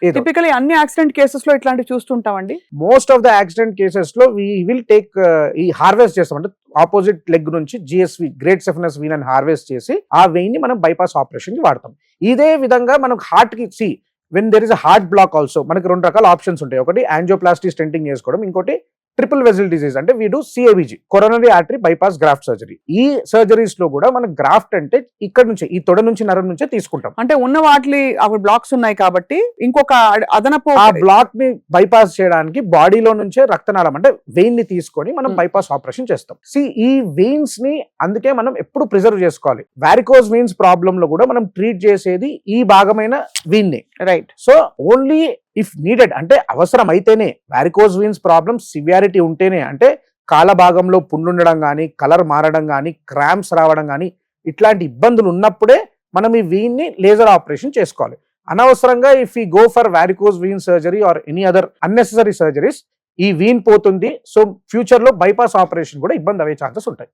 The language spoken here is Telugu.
ఏదో టిపికలీ అన్ని యాక్సిడెంట్ కేసెస్ లో ఇట్లాంటివి చూస్తుంటామండి. Most of the accident cases లో వీ విల్ టేక్ ఈ హార్వెస్ట్ చేస్తాం, అంటే ఆపోజిట్ లెగ్ నుంచి జిఎస్వి గ్రేట్ సెఫనస్ వీన్ అని హార్వెస్ట్ చేసి ఆ వెయిన్ ని మనం బైపాస్ ఆపరేషన్ కి వాడతాం. ఇదే విధంగా మనం హార్ట్ కి when there is a heart block also మనకి 2 రకాల ఆప్షన్స్ ఉంటాయి. ఒకటి యాంజియోప్లాస్టీ స్టెంటింగ్ చేసుకోవడం, ఇంకోటి ట్రిపుల్ వెజల్ డిజీజ్ అంటే we do సిఏబిజి coronary artery bypass graft surgery. ఈ సర్జరీస్ లో కూడా మనం గ్రాఫ్ట్ అంటే ఇక్కడ నుంచి ఈ తొడ నుంచి నరం నుంచే తీసుకుంటాం. అంటే ఉన్న వాటి అవి బ్లాక్స్ ఉన్నాయి కాబట్టి ఇంకొక అదనపు ఆ బ్లాక్ ని బైపాస్ చేయడానికి బాడీలో నుంచే రక్తనాళం అంటే వెయిన్ ని తీసుకొని మనం బైపాస్ ఆపరేషన్ చేస్తాం. ఈ వెయిన్స్ ని అందుకే మనం ఎప్పుడు ప్రిజర్వ్ చేసుకోవాలి. వారికోజ్ వెయిన్స్ ప్రాబ్లమ్ లో కూడా మనం ట్రీట్ చేసేది ఈ భాగమైన వెయిన్ ని, right. So only if needed అంటే అవసరం అయితేనే, వారికోజ్ వెయిన్స్ ప్రాబ్లమ్ సివియారిటీ ఉంటేనే, అంటే కాల భాగంలో పుండుండడం కానీ, కలర్ మారడం కానీ, క్రాంప్స్ రావడం కానీ, ఇట్లాంటి ఇబ్బందులు ఉన్నప్పుడే మనం ఈ వెయిన్ ని లేజర్ ఆపరేషన్ చేసుకోవాలి. అనవసరంగా if you go for varicose vein surgery or any other unnecessary surgeries ఈ వెయిన్ పోతుంది, సో ఫ్యూచర్ లో బైపాస్ ఆపరేషన్ కూడా ఇబ్బంది అయ్యే ఛాన్సెస్ ఉంటాయి.